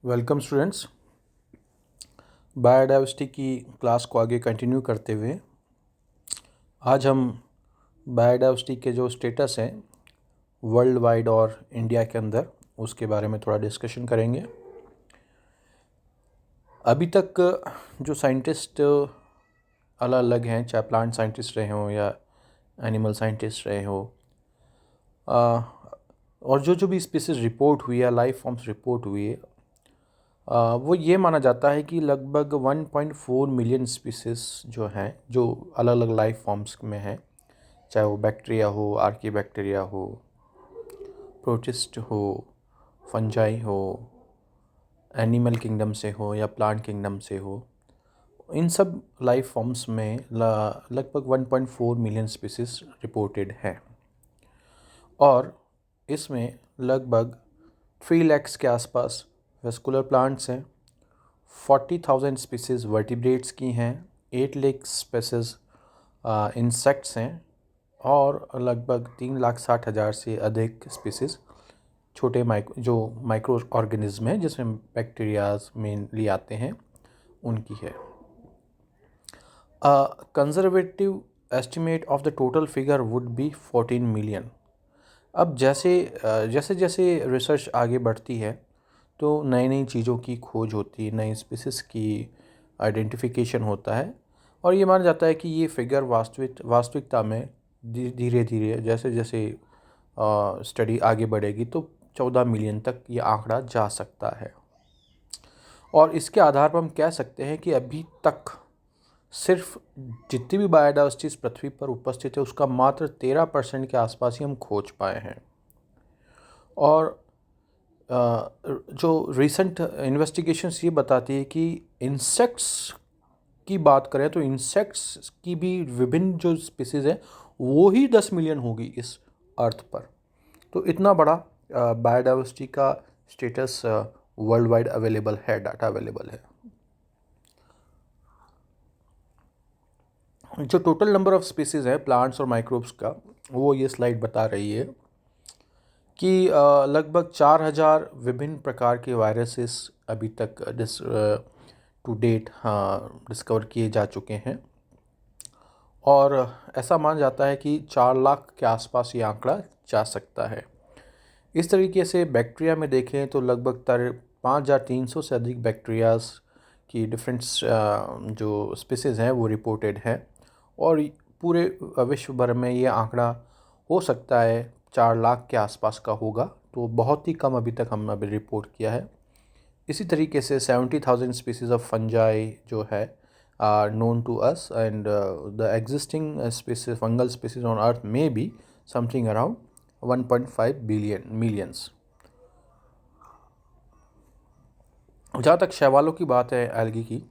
Welcome students. Biodiversity की class को आगे कंटिन्यू करते हुए आज हम बायोडाइवर्सिटी के जो स्टेटस हैं वर्ल्ड वाइड और इंडिया के अंदर उसके बारे में थोड़ा डिस्कशन करेंगे। अभी तक जो साइंटिस्ट अलग अलग हैं, चाहे प्लांट साइंटिस्ट रहे हों या एनिमल साइंटिस्ट रहे हों, और जो भी स्पीसीज रिपोर्ट हुई है, लाइफ फॉर्म्स रिपोर्ट हुई है, वो ये माना जाता है कि लगभग 1.4 मिलियन स्पीसीज जो हैं, जो अलग अलग लाइफ फॉर्म्स में हैं, चाहे वो बैक्टीरिया हो, आर्की बैक्टीरिया हो, प्रोटिस्ट हो, फंजाई हो, एनिमल किंगडम से हो या प्लांट किंगडम से हो, इन सब लाइफ फॉर्म्स में लगभग 1.4 मिलियन स्पीसीज रिपोर्टेड हैं। और इसमें लगभग 3 lakhs के आसपास वेस्कुलर प्लांट्स हैं, 40,000 स्पीसीज़ वर्टिब्रेट्स की हैं, 8 लाख स्पीसीज़ इंसेक्ट्स हैं और लगभग 3,60,000 से अधिक स्पीसीज़ छोटे माइक्रो ऑर्गेनिज्म हैं जिसमें बैक्टीरियाज मेनली आते हैं, उनकी है। Conservative estimate of the total figure would be 14 million. अब जैसे जैसे रिसर्च आगे बढ़ती है तो नई नई चीज़ों की खोज होती है, नई स्पीसीज़ की आइडेंटिफिकेशन होता है और ये माना जाता है कि ये फिगर वास्तविकता में धीरे धीरे जैसे जैसे स्टडी आगे बढ़ेगी तो 14 मिलियन तक ये आंकड़ा जा सकता है। और इसके आधार पर हम कह सकते हैं कि अभी तक सिर्फ जितनी भी बायोडाइवर्सिटी इस पृथ्वी पर उपस्थित है उसका मात्र 13% के आसपास ही हम खोज पाए हैं। और जो रिसेंट इन्वेस्टिगेशंस ये बताती है कि इंसेक्ट्स की बात करें तो इंसेक्ट्स की भी विभिन्न जो स्पीसीज़ हैं वो ही 10 मिलियन होगी इस अर्थ पर। तो इतना बड़ा बायोडाइवर्सिटी का स्टेटस वर्ल्ड वाइड अवेलेबल है, डाटा अवेलेबल है। जो टोटल नंबर ऑफ़ स्पीसीज़ है प्लांट्स और माइक्रोब्स का, वो ये स्लाइड बता रही है कि लगभग 4,000 विभिन्न प्रकार के वायरसेस अभी तक टू डेट डिस्कवर किए जा चुके हैं और ऐसा माना जाता है कि 4 लाख के आसपास ये आंकड़ा जा सकता है। इस तरीके से बैक्टीरिया में देखें तो लगभग 5,300 से अधिक बैक्टीरियाज की डिफरेंट जो स्पीसीज़ हैं वो रिपोर्टेड हैं और पूरे विश्व भर में ये आंकड़ा हो सकता है 4 लाख के आसपास का होगा, तो बहुत ही कम अभी तक हमने अभी रिपोर्ट किया है। इसी तरीके से 70,000 स्पीसीज़ ऑफ फंजाई जो है are known to us and the existing species fungal species on earth may be something around 1.5 billion millions. जहाँ तक शैवालों की बात है एल्गी की,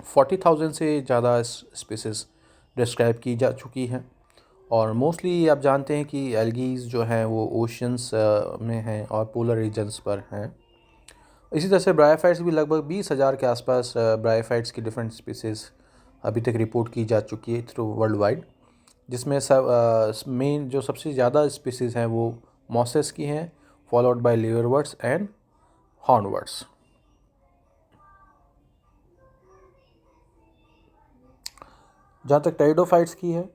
40,000 से ज़्यादा स्पीसीज़ डिस्क्राइब की जा चुकी हैं और मोस्टली आप जानते हैं कि एल्गीज जो हैं वो ओशंस में हैं और पोलर रीजन्स पर हैं। इसी तरह से ब्रायोफाइट्स भी लगभग 20,000 के आसपास ब्रायोफाइट्स की डिफरेंट स्पीसीज़ अभी तक रिपोर्ट की जा चुकी है थ्रू वर्ल्ड वाइड, जिसमें सब मेन जो सबसे ज़्यादा स्पीसीज़ हैं वो मॉसेस की हैं, फॉलोड बाय लिवरवर्ट्स एंड हॉर्नवर्ट्स। जहाँ तक टेरिडोफाइट्स की है,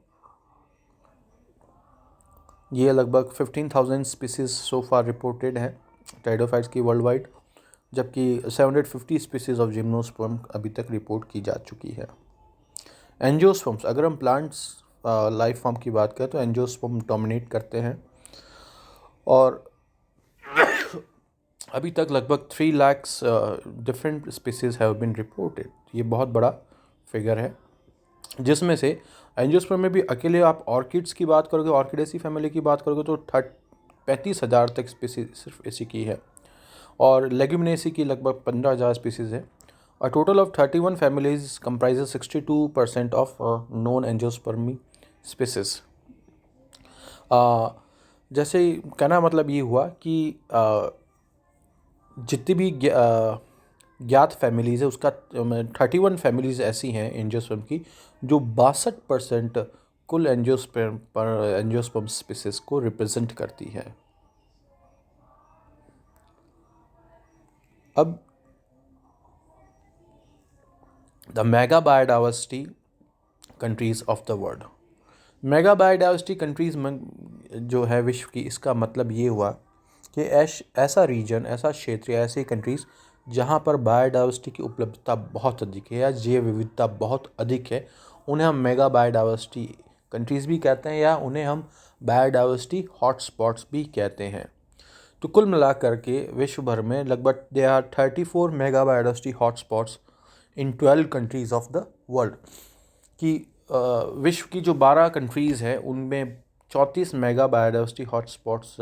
ये लगभग 15,000 स्पीसीज़ सो फार रिपोर्टेड है टेरिडोफाइट्स की वर्ल्ड वाइड, जबकि 750 स्पीसीज़ ऑफ जिम्नोस्पर्म अभी तक रिपोर्ट की जा चुकी है। एंजियोस्पर्म्स, अगर हम प्लांट्स लाइफ फॉर्म की बात करें तो एंजियोस्पर्म डोमिनेट करते हैं और अभी तक लगभग 3 lakhs different species have been reported. ये बहुत बड़ा फिगर है, जिसमें से एंजियोस्पर्म में भी अकेले आप ऑर्किड्स की बात करोगे, ऑर्किडेसी फैमिली की बात करोगे तो 35,000 तक स्पीसीज सिर्फ इसी की है और लेग्यूमिनेसी की लगभग 15,000 स्पीसीज़ है। A total of 31 families comprises 62% of known angiospermy species. जैसे कहना मतलब ये हुआ कि जितनी भी ज्ञात फैमिलीज़ है उसका 31 फैमिलीज़ ऐसी हैं एंजियोस्पर्म की जो 62% कुल एंजियोस्पर्म स्पीसीज़ को रिप्रेजेंट करती है। अब the mega biodiversity countries of the world. Mega biodiversity countries जो है विश्व की, इसका मतलब ये हुआ कि ऐसा रीजन, ऐसा क्षेत्र या ऐसी कंट्रीज़ जहाँ पर बायोडाइवर्सिटी की उपलब्धता बहुत अधिक है या जैव विविधता बहुत अधिक है, उन्हें हम मेगा बायोडाइवर्सिटी कंट्रीज़ भी कहते हैं या उन्हें हम बायोडाइवर्सिटी हॉटस्पॉट्स भी कहते हैं। तो कुल मिलाकर के विश्व भर में लगभग they are 34 mega biodiversity hotspots in 12 countries of the world. कि विश्व की जो 12 कंट्रीज़ हैं उनमें 34 मेगा बायोडाइवर्सिटी हॉटस्पॉट्स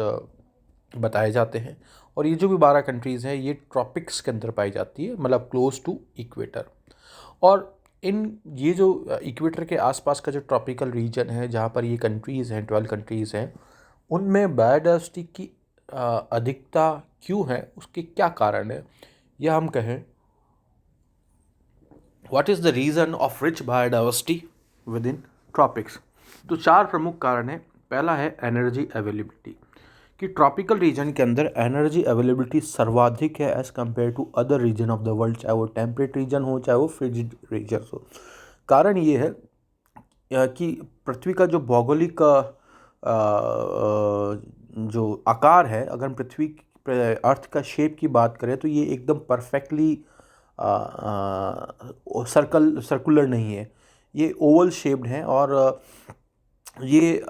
बताए जाते हैं। और ये जो भी 12 कंट्रीज़ हैं ये ट्रॉपिक्स के अंदर पाई जाती है, मतलब क्लोज टू इक्वेटर। और ये जो इक्वेटर के आसपास का जो ट्रॉपिकल रीजन है जहाँ पर ये कंट्रीज़ हैं, 12 कंट्रीज़ हैं, उनमें बायोडाइवर्सिटी की अधिकता क्यों है, उसके क्या कारण है, या हम कहें what is the reason of rich biodiversity within tropics. तो 4 प्रमुख कारण हैं। पहला है एनर्जी अवेलेबिलिटी, कि ट्रॉपिकल रीजन के अंदर एनर्जी अवेलेबिलिटी सर्वाधिक है as compare to other region of the world, चाहे वो टेम्परेट रीजन हो चाहे वो फ्रिजिड रीजन हो। कारण ये है कि पृथ्वी का जो भौगोलिक जो आकार है, अगर हम पृथ्वी अर्थ का शेप की बात करें तो ये एकदम परफेक्टली सर्कुलर नहीं है, ये ओवल शेप्ड है। और ये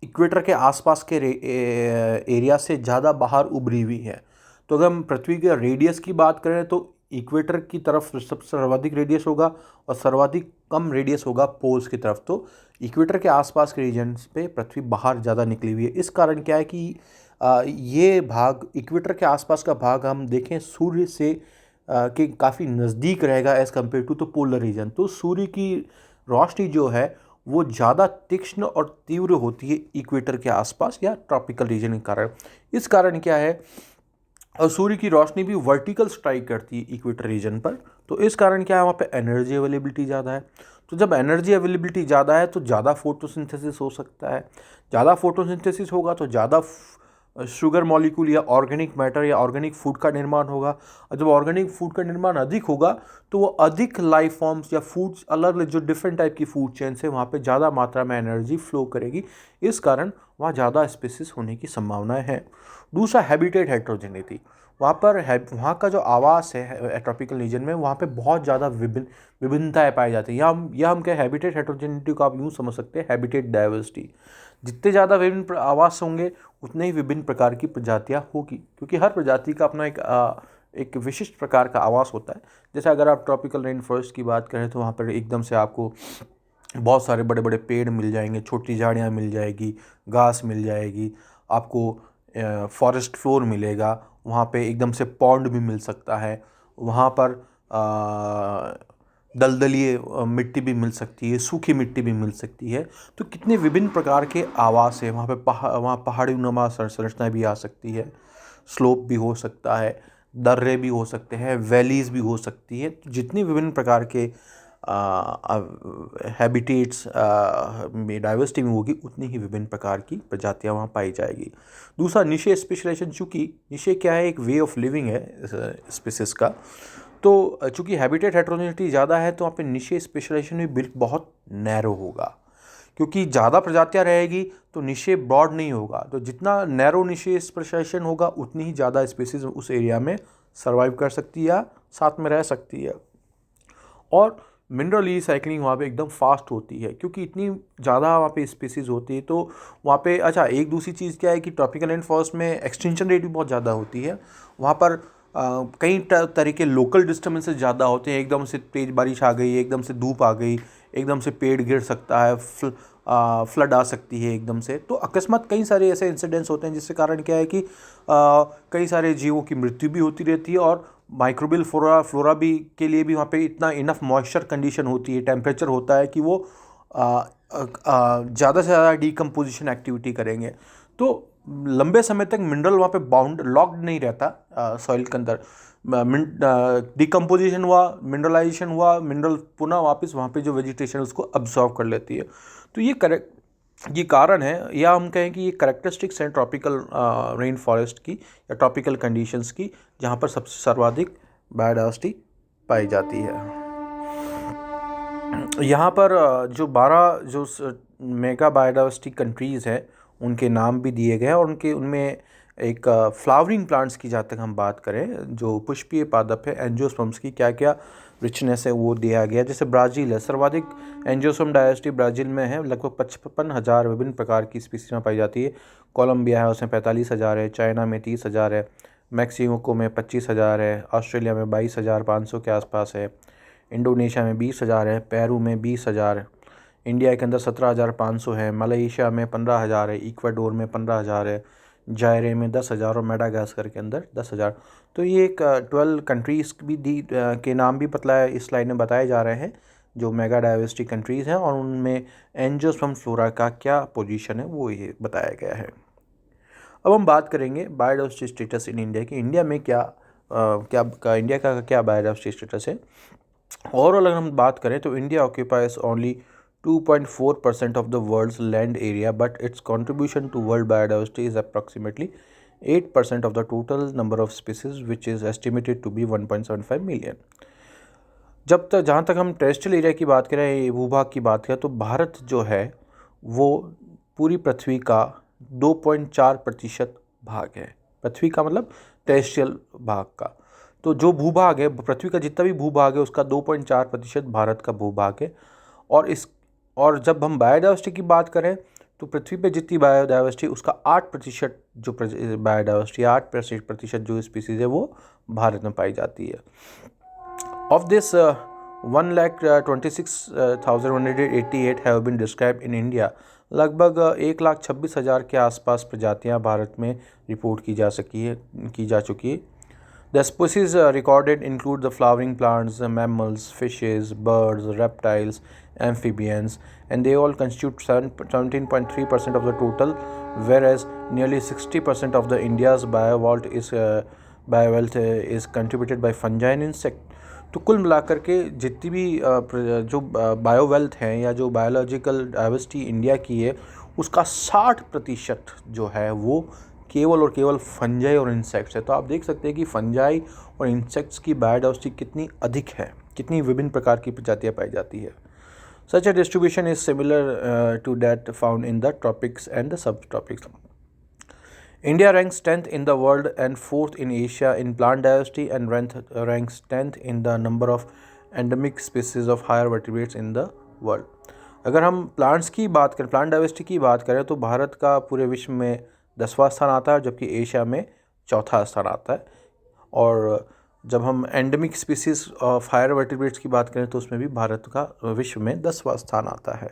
इक्वेटर के आसपास के एरिया से ज़्यादा बाहर उभरी हुई है। तो अगर हम पृथ्वी के रेडियस की बात करें तो इक्वेटर की तरफ सबसे सर्वाधिक रेडियस होगा और सर्वाधिक कम रेडियस होगा पोल्स की तरफ। तो इक्वेटर के आसपास के रीजन्स पे पृथ्वी बाहर ज़्यादा निकली हुई है। इस कारण क्या है कि ये भाग, इक्वेटर के आसपास का भाग हम देखें सूर्य से के काफ़ी नज़दीक रहेगा as compare to the polar region. तो सूर्य की रोशनी जो है वो ज़्यादा तीक्ष्ण और तीव्र होती है इक्वेटर के आसपास या ट्रॉपिकल रीजन के कारण। इस कारण क्या है, और सूर्य की रोशनी भी वर्टिकल स्ट्राइक करती है इक्वेटर रीजन पर। तो इस कारण क्या है, वहाँ पे एनर्जी अवेलेबिलिटी ज़्यादा है। तो जब एनर्जी अवेलेबिलिटी ज़्यादा है तो ज़्यादा फोटोसिंथेसिस हो सकता है। ज़्यादा फोटोसिंथेसिस होगा तो ज़्यादा शुगर मॉलिक्यूल या ऑर्गेनिक मैटर या ऑर्गेनिक फूड का निर्माण होगा। और जब ऑर्गेनिक फूड का निर्माण अधिक होगा तो वो अधिक लाइफ फॉर्म्स या फूड्स, अलग अलग जो डिफरेंट टाइप की फूड चेन है, वहाँ पे ज़्यादा मात्रा में एनर्जी फ्लो करेगी। इस कारण वहाँ ज़्यादा स्पीसीज होने की संभावनाएं हैं। दूसरा, हैबिटेट हेट्रोजेनिटी। वहाँ का जो आवास है ट्रॉपिकल रीजन में, वहाँ पे बहुत ज़्यादा विभिन्नताएं पाई जाती हैं। या हम क्या, हैबिटेट हेट्रोजेनिटी को आप यूँ समझ सकते हैं हैबिटेट डाइवर्सिटी। जितने ज़्यादा विभिन्न आवास होंगे उतने ही विभिन्न प्रकार की प्रजातियाँ होगी, क्योंकि हर प्रजाति का अपना एक विशिष्ट प्रकार का आवास होता है। जैसे अगर आप ट्रॉपिकल रेन फॉरेस्ट की बात करें तो वहाँ पर एकदम से आपको बहुत सारे बड़े बड़े पेड़ मिल जाएंगे, छोटी झाड़ियाँ मिल जाएगी, घास मिल जाएगी, आपको फॉरेस्ट फ्लोर मिलेगा, वहाँ पे एकदम से पॉन्ड भी मिल सकता है, वहाँ पर दलदली मिट्टी भी मिल सकती है, सूखी मिट्टी भी मिल सकती है। तो कितने विभिन्न प्रकार के आवास हैं वहाँ पे। वहाँ पहाड़ी नुमा संरचना भी आ सकती है, स्लोप भी हो सकता है, दर्रे भी हो सकते हैं, वैलीज़ भी हो सकती है। तो जितनी विभिन्न प्रकार के हैबिटेट्स में डाइवर्सिटी में होगी उतनी ही विभिन्न प्रकार की प्रजातियाँ वहाँ पाई जाएगी। दूसरा, निशे स्पेशलाइजेशन। चूँकि निशे क्या है, एक वे ऑफ लिविंग है स्पीसीज का। तो चूँकि हैबिटेट हेट्रोजेनिटी ज़्यादा है तो वहाँ पे निशे स्पेशलाइजेशन भी बिल्कुल बहुत नैरो होगा, क्योंकि ज़्यादा प्रजातियाँ रहेगी तो निशे ब्रॉड नहीं होगा। तो जितना नैरो निशे स्पेशलाइजेशन होगा उतनी ही ज़्यादा स्पीसीज उस एरिया में सर्वाइव कर सकती है या साथ में रह सकती है। और मिनरल रिसाइकलिंग वहाँ पे एकदम फास्ट होती है, क्योंकि इतनी ज़्यादा वहाँ पे स्पीसीज़ होती है। तो वहाँ पे अच्छा, एक दूसरी चीज़ क्या है कि ट्रॉपिकल रेन फॉरेस्ट में एक्सटिंक्शन रेट भी बहुत ज़्यादा होती है। वहाँ पर कई तरह के लोकल डिस्टर्बेंसेस ज़्यादा होते हैं। एकदम से तेज़ बारिश आ गई, एकदम से धूप आ गई, एकदम से पेड़ गिर सकता है, फ्लड आ सकती है एकदम से। तो अकस्मात कई सारे ऐसे इंसिडेंट्स होते हैं जिसके कारण क्या है कि कई सारे जीवों की मृत्यु भी होती रहती है। और माइक्रोबियल फ्लोरा भी के लिए भी वहाँ पे इतना इनफ मॉइस्चर कंडीशन होती है, टेम्परेचर होता है कि वो ज़्यादा से ज़्यादा डीकम्पोजिशन एक्टिविटी करेंगे। तो लंबे समय तक मिनरल वहाँ पे बाउंड लॉक्ड नहीं रहता सॉइल के अंदर। डिकम्पोजिशन हुआ, मिनरलाइजेशन हुआ, मिनरल पुनः वापस वहाँ पे जो वेजिटेशन उसको अब्जॉर्व कर लेती है। तो ये कारण है, या हम कहें कि ये करेक्टरिस्टिक्स हैं ट्रॉपिकल रेन फॉरेस्ट की या ट्रॉपिकल कंडीशंस की, जहाँ पर सबसे सर्वाधिक बायोडाइवर्सिटी पाई जाती है। यहाँ पर जो 12 जो मेगा बायोडाइवर्सिटी कंट्रीज़ हैं उनके नाम भी दिए गए हैं, और उनके उनमें एक फ्लावरिंग प्लांट्स की जहाँ तक हम बात करें, जो पुष्पीय पादप है, एंजियोस्पर्म्स की क्या क्या रिचनेस है वो दिया गया। जैसे ब्राज़ील है, सर्वाधिक एंजियोस्पर्म डायवर्सिटी ब्राज़ील में है, लगभग 55,000 विभिन्न प्रकार की स्पीसीज में पाई जाती है। कोलंबिया है, उसमें 45,000 है। चाइना में 30,000 है। मैक्सिको में 25,000 है। ऑस्ट्रेलिया में 22,500 के आसपास है। इंडोनेशिया में 20,000 है। पेरू में 20,000 है। इंडिया के अंदर 17,500 है। मलेशिया में 15,000 है। इक्वाडोर में 15,000 है। जायरे में 10,000 और मेडागास्कर के अंदर 10,000। तो ये एक 12 कंट्रीज़ भी के नाम भी बतलाया इस स्लाइड में बताए जा रहे हैं, जो मेगा डाइवर्सिटी कंट्रीज़ हैं, और उनमें एंजियोस्पर्म फ्लोरा का क्या पोजीशन है वो ये बताया गया है। अब हम बात करेंगे बायोडाइवर्सिटी स्टेटस इन इंडिया की। इंडिया में इंडिया का क्या बायोडाइवर्सिटी स्टेटस है। ओवरऑल अगर हम बात करें तो India occupies only 2.4% of the world's land area, but its contribution to world biodiversity is approximately 8% of the total number of species, which is estimated to be 1.75 million. जब तक जहाँ तक हम टेरेस्ट्रियल एरिया की बात करें, भूभाग की बात करें, तो भारत जो है वो पूरी पृथ्वी का 2.4% भाग है। पृथ्वी का मतलब टेरेस्ट्रियल भाग का। तो जो भूभाग है, पृथ्वी का जितना भी भूभाग है उसका 2.4% भारत का भूभाग है। और जब हम बायोडाइवर्सिटी की बात करें तो पृथ्वी पे जितनी बायोडाइवर्सिटी उसका 8% जो बायोडाइवर्सिटी 8% जो स्पीसीज़ है वो भारत में पाई जाती है। Of this 1,26,188 have been described in India. लगभग 1,26,000 के आसपास प्रजातियां भारत में रिपोर्ट की जा चुकी है। The species recorded include the flowering plants, mammals, fishes, birds, reptiles, amphibians, and they all constitute 17.3% of the total, whereas nearly 60% of the India's biowealth is contributed by fungi and insect. तो कुल मिलाकर के जितनी भी जो बायोवेल्थ हैं या जो बायोलॉजिकल डाइवर्सिटी इंडिया की है उसका 60% जो है वो केवल और केवल फंजाई और इंसेक्ट्स है। तो आप देख सकते हैं कि फंजाई और इंसेक्ट्स की बायोडाइवर्सिटी कितनी अधिक है, कितनी विभिन्न प्रकार की प्रजातियां पाई जाती है। Such a distribution is similar to that found in the tropics and the subtropics. India ranks 10th in the world and 4th in Asia in plant diversity, and ranks 10th in the number of endemic species of higher vertebrates in the world. अगर हम plants की बात करें, plant diversity की बात करें, तो भारत का पूरे विश्व में 10वां स्थान आता है, जबकि एशिया में 4था स्थान आता है। और जब हम endemic species of higher vertebrates की बात करें तो उसमें भी भारत का विश्व में 10वां स्थान आता है।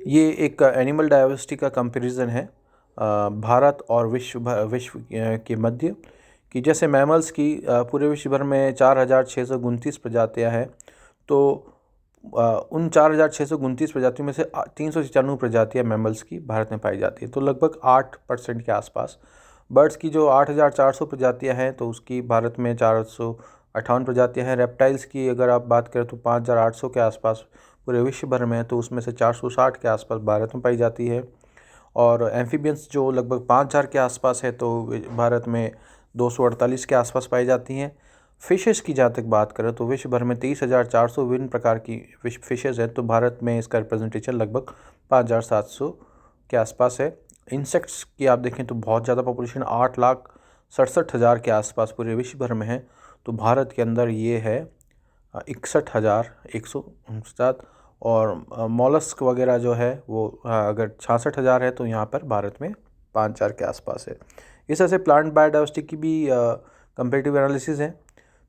ये एक एनिमल डाइवर्सिटी का कंपैरिजन है भारत और विश्व के मध्य कि जैसे मैमल्स की पूरे विश्व भर में 4,629 प्रजातियां हैं। तो उन 4,629 प्रजातियों में से 396 प्रजातियां मैमल्स की भारत में पाई जाती है, तो लगभग 8% के आसपास। बर्ड्स की जो 8,400 प्रजातियां हैं तो उसकी भारत में 458 प्रजातियां हैं। रेप्टाइल्स की अगर आप बात करें तो 5,800 के आसपास पूरे विश्व भर में है, तो उसमें से 460 के आसपास भारत में पाई जाती है। और एम्फीबियंस जो लगभग 5,000 के आसपास है तो भारत में 248 के आसपास पाई जाती हैं। फ़िशेस की जहाँ तक बात करें तो विश्व भर में 30,400 विभिन्न प्रकार की फ़िशेज़ हैं, तो भारत में इसका रिप्रेजेंटेशन लगभग 5,700 के आसपास है। इंसेक्ट्स की आप देखें तो बहुत ज़्यादा पॉपुलेशन 8,67,000 के आसपास पूरे विश्व भर में है, तो भारत के अंदर ये है 61,159। और मॉलस्क वगैरह जो है वो अगर 66,000 है तो यहाँ पर भारत में 5,000 के आसपास है। इस तरह से प्लांट बायोडाइवर्सिटी की भी कंपेरेटिव एनालिसिस है।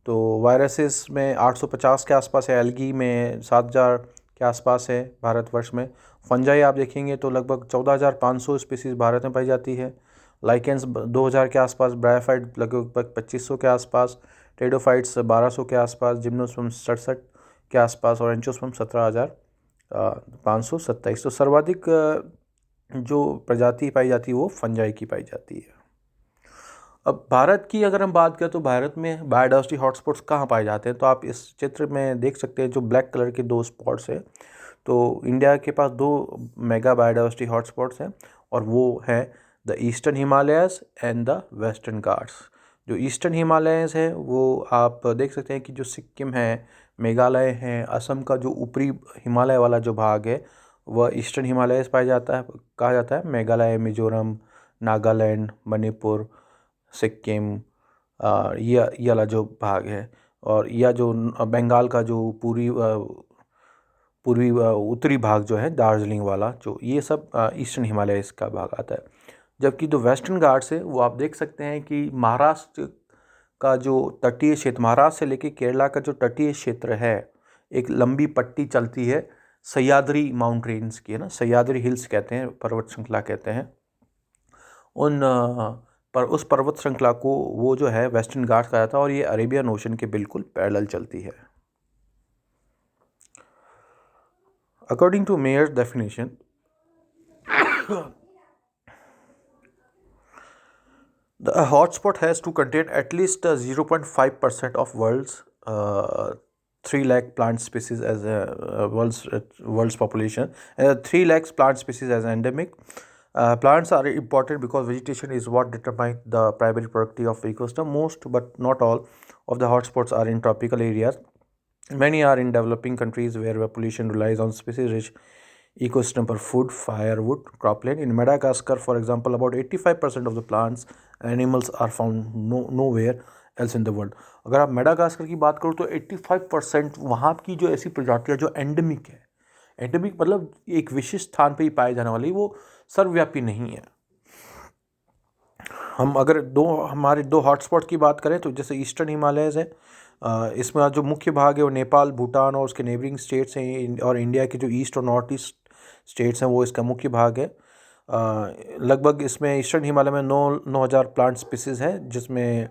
तो वायरसेस में 850 के आसपास है, एल्गी में 7,000 के आसपास है भारतवर्ष में। फंजाई आप देखेंगे तो लगभग 14,500 स्पीसीज़ भारत में पाई जाती है। लाइकेंस 2,000 के आसपास, ब्रायोफाइट लगभग 2,500 के आसपास, टेडोफाइट्स 1,200 के आसपास, जिम्नोस्पर्म 67 के आसपास और एंजियोस्पर्म 17,527। तो सर्वाधिक जो प्रजाति पाई जाती है वो फंजाई की पाई जाती है। अब भारत की अगर हम बात करें तो भारत में बायोडाइवर्सिटी हॉटस्पॉट्स कहाँ पाए जाते हैं, तो आप इस चित्र में देख सकते हैं जो ब्लैक कलर के 2 स्पॉट्स हैं। तो इंडिया के पास 2 मेगा बायोडाइवर्सिटी हॉटस्पॉट्स हैं, और वो है the eastern Himalayas and the western Ghats. जो ईस्टर्न हिमालयस है वो आप देख सकते हैं कि जो सिक्किम है, मेघालय है, असम का जो ऊपरी हिमालय वाला जो भाग है वह ईस्टर्न हिमालयस पाया जाता है, कहा जाता है। मेघालय, मिजोरम, नागालैंड, मणिपुर, सिक्किम, ये वाला जो भाग है, और यह जो बंगाल का जो पूर्वी उत्तरी भाग जो है दार्जिलिंग वाला, जो ये सब ईस्टर्न हिमालयस का भाग आता है। जबकि जो वेस्टर्न घाट्स है वो आप देख सकते हैं कि महाराष्ट्र का जो तटीय क्षेत्र, महाराष्ट्र से लेके केरला का जो तटीय क्षेत्र है, एक लंबी पट्टी चलती है सह्याद्री माउंटेन्स की, है ना, सह्याद्री हिल्स कहते हैं, पर्वत श्रृंखला कहते हैं। पर उस पर्वत श्रृंखला को वो जो है वेस्टर्न घाट्स कहा जाता है, और ये अरेबियन ओशन के बिल्कुल पैरेलल चलती है। According to Myers definition, the hotspot has to contain at least 0.5% of world's 3 lakh plant species as world's population. 3 lakhs plant species as endemic. Plants are important because vegetation is what determines the primary productivity of ecosystem. Most but not all of the hotspots are in tropical areas. Many are in developing countries where population relies on species-rich ecosystem for food, firewood, cropland. In Madagascar, for example, about 85% of the plants and animals are found nowhere else in the world. अगर आप Madagascar की बात करो तो 85% वहाँ की जो ऐसी प्रजातियाँ जो एंडेमिक है, एंडेमिक मतलब एक विशिष्ट स्थान पे ही पाए जाने वाली, वो सर्वव्यापी नहीं है। हम अगर हमारे दो हॉटस्पॉट की बात करें तो जैसे ईस्टर्न हिमालयज़ है, इसमें जो मुख्य भाग है वो नेपाल, भूटान और उसके नेबरिंग स्टेट्स हैं, और इंडिया के जो ईस्ट और नॉर्थ ईस्ट स्टेट्स हैं वो इसका मुख्य भाग है। लगभग इसमें ईस्टर्न हिमालय में 9,000 प्लांट स्पीसीज़ है, जिसमें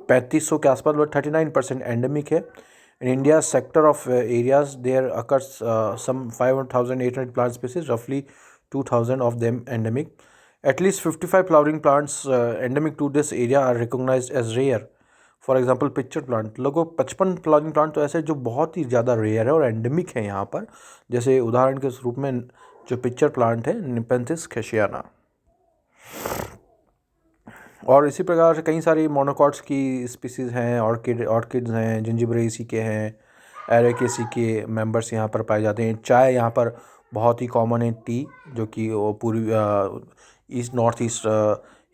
3500 के आसपास, 39% एंडेमिक है। In India sector of areas there occurs some 5,800 plant species, रफली 2,000 of them endemic. At least 55 flowering plants endemic to this area are recognized as rare. For example pitcher plant, लगभग 55 flowering plant तो ऐसे जो बहुत ही ज़्यादा rare है और endemic है यहाँ पर। जैसे उदाहरण के रूप में जो पिक्चर प्लांट है निपेंथिस खैसियाना, और इसी प्रकार से कई सारी मोनोकॉट्स की स्पीसीज़ हैं, ऑर्किड्स हैं, जिंजिबरेसी के हैं, एरेकेसी के मेंबर्स यहाँ पर पाए जाते हैं। चाय यहाँ पर बहुत ही कॉमन है, टी, जो कि पूर्वी ईस्ट नॉर्थ ईस्ट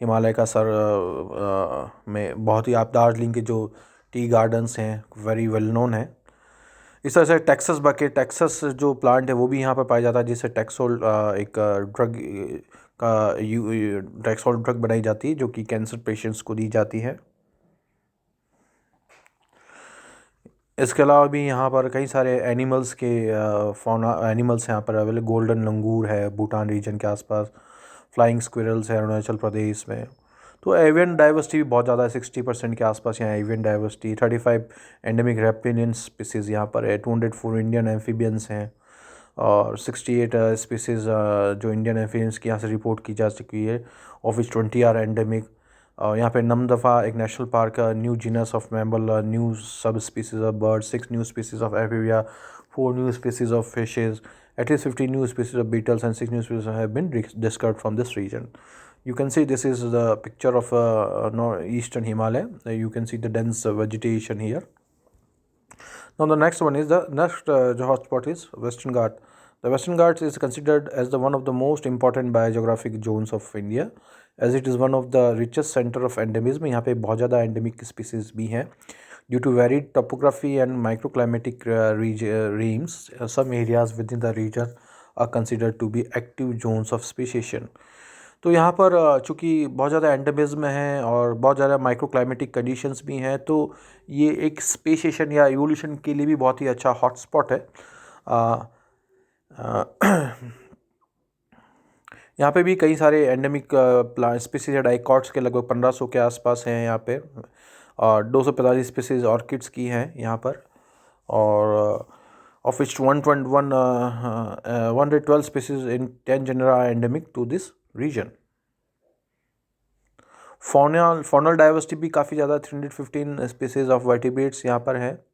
हिमालय का सर में बहुत ही, आप दार्जिलिंग के जो टी गार्डन्स हैं वेरी वेल नोन है। इस तरह से टेक्सस जो प्लांट है वो भी यहाँ पर पाया जाता है, जिससे टेक्सोल एक टेक्सोल ड्रग बनाई जाती है, जो कि कैंसर पेशेंट्स को दी जाती है। इसके अलावा भी यहाँ पर कई सारे एनिमल्स के एनिमल्स यहाँ पर अवेलेबल, गोल्डन लंगूर है भूटान रीजन के आसपास, फ्लाइंग स्क्विरल्स है अरुणाचल प्रदेश में। तो एवियन डाइवर्सिटी भी बहुत ज़्यादा है, 60% के आसपास यहाँ avian diversity. 35 endemic reptilian species यहाँ पर है, 204 इंडियन एम्फीबियंस हैं, और 68 स्पीसीज़ जो इंडियन एम्फीबियंस की यहाँ से रिपोर्ट की जा चुकी है, ऑफ विच 20 आर एंडेमिक। यहाँ पे नमदफा एक national park, new genus of mammal, new sub species of bird, 6 new species of amphibia, 4 new species of fishes, at least 15 new species of beetles and 6 new species have been discovered from this region. You can see this is the picture of eastern Himalaya. You can see the dense vegetation here. Now the next one is the next hotspot is Western Ghat. The Western Ghats is considered as the one of the most important biogeographic zones of India, as it is one of the richest center of endemism. यहाँ पे बहुत ज़्यादा endemic species भी हैं. Due to varied topography and microclimatic regimes, some areas within the region are considered to be active zones of speciation. तो यहाँ पर चूँकि बहुत ज़्यादा एंडेमिज्म है और बहुत ज़्यादा माइक्रोक्लाइमेटिक कंडीशंस भी हैं, तो ये एक स्पेशिएशन या इवोल्यूशन के लिए भी बहुत ही अच्छा हॉटस्पॉट है। यहाँ पे भी कई सारे एंडेमिक प्लांट स्पीसीज या डाइकॉट्स के लगभग 1500 के आसपास हैं यहाँ पे, और 245 स्पीसीज ऑर्किड्स की हैं यहाँ पर, और of which 112 species in 10 genera endemic to this region. Faunal diversity भी काफ़ी ज़्यादा, 315 स्पीसीज ऑफ वर्टिब्रेट्स यहाँ पर है,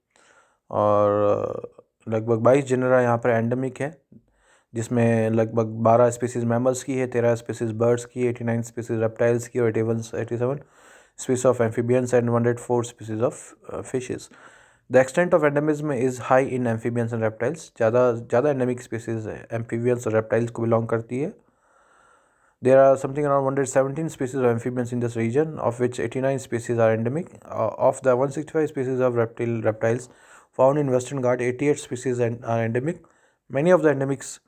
और लगभग 22 जेनरा यहाँ पर एंडेमिक है, जिसमें लगभग 12 स्पीसीज मैमल्स की है, 13 स्पीसीज बर्ड्स की, 89 स्पीसीज रेप्टाइल्स की, और 87 species of amphibians and 104 species of fishes. The extent of endemism is high in amphibians and reptiles. ज़्यादा endemic species amphibians और reptiles को belong करती है. There are something around 117 species of amphibians in this region, of which 89 species are endemic. Of the 165 species of reptiles found in Western Ghats, 88 species are endemic. Many of the endemics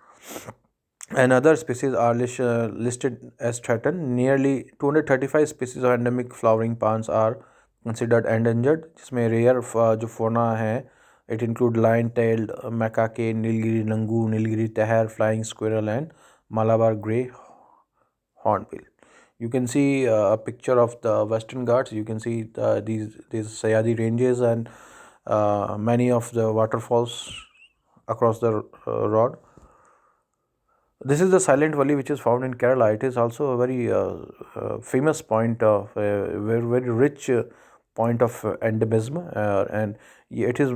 and other species are listed as threatened. Nearly 235 species of endemic flowering plants are considered endangered, जिसमें rare जो fauna है, it include lion-tailed macaque, Nilgiri langur, Nilgiri teher, flying squirrel and Malabar grey hornbill. You can see a picture of the Western Ghats. You can see these Sayadi ranges and many of the waterfalls across the road. This is the Silent Valley, which is found in Kerala. It is also a very famous point of very rich point of endemism, and it is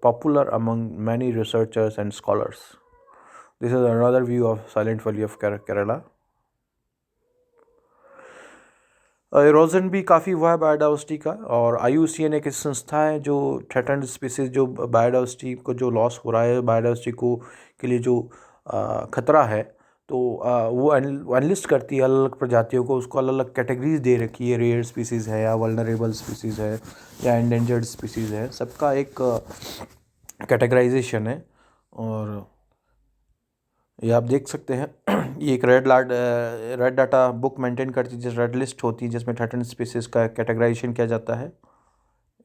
popular among many researchers and scholars. This is another view of Silent Valley of Kerala. Erosion भी काफ़ी हुआ है biodiversity का, और IUCN एक संस्था है जो थ्रेटन्ड स्पीसीज जो बायोडाइवर्सिटी को जो लॉस हो रहा है, बायोडाइवर्सिटी को के लिए जो ख़तरा है, तो वो एनलिस्ट करती है अलग अलग प्रजातियों को, उसको अलग अलग कैटेगरीज दे रखी है. रेयर स्पीसीज़ है या वल्नरेबल स्पीसीज़ है या एंडेंजर्ड स्पीसीज़ है, सबका एक कैटेगराइजेशन है. और ये आप देख सकते हैं, ये एक रेड डाटा बुक मेंटेन करती है, जिस रेड लिस्ट होती है जिसमें थ्रेटन्ड स्पीसीज़ का कैटेगराइजेशन किया जाता है.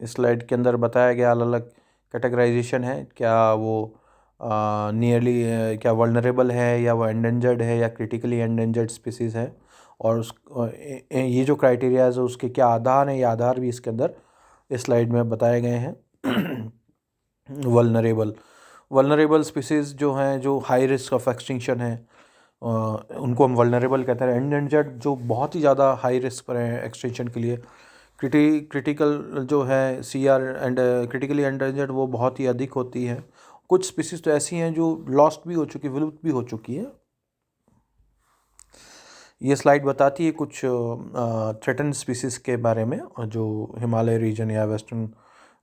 इस स्लाइड के अंदर बताया गया अलग अलग कैटेगराइजेशन है, क्या वो नियरली क्या वल्नरेबल है या वो एंडेंजर्ड है या क्रिटिकली एंडेंजर्ड स्पीसीज़ है, और ये जो क्राइटेरियाज है उसके क्या आधार हैं, ये आधार भी इसके अंदर इस स्लाइड में बताए गए हैं. वल्नरेबल स्पीसीज़ जो हैं, जो हाई रिस्क ऑफ एक्सटिंक्शन है, उनको हम वल्नरेबल कहते हैं. एंडेंजर्ड जो बहुत ही ज़्यादा हाई रिस्क पर हैं एक्सटिंक्शन के लिए. क्रिटिकल जो है CR एंड क्रिटिकली एंडेंजर्ड वो बहुत ही अधिक होती है. कुछ स्पीसीज़ तो ऐसी हैं जो लॉस्ट भी हो चुकी, विलुप्त भी हो चुकी है. ये स्लाइड बताती है कुछ थ्रेटन्ड स्पीसीज़ के बारे में, जो हिमालय रीजन या वेस्टर्न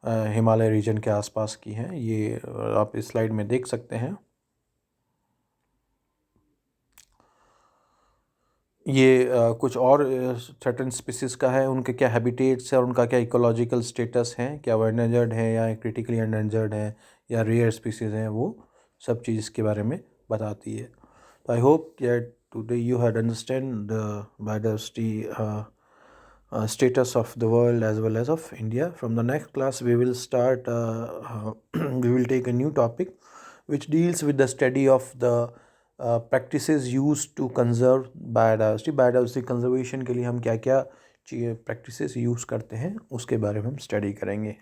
हिमालय रीजन के आसपास की हैं. ये आप इस स्लाइड में देख सकते हैं. ये कुछ और थ्रेटन्ड स्पीसीज़ का है, उनके क्या हैबिटेट्स है और उनका क्या इकोलॉजिकल स्टेटस है, क्या वो एंडेंजर्ड है या क्रिटिकली एंडेंजर्ड है या रेयर स्पीसीज़ हैं, वो सब चीज़ के बारे में बताती है. I hope that today you had understand the biodiversity status of the world as well as of India. From the next class we will start we will take a new topic which deals with the study of the practices used to conserve biodiversity. Biodiversity conservation के लिए हम क्या क्या practices use करते हैं, उसके बारे में हम study करेंगे.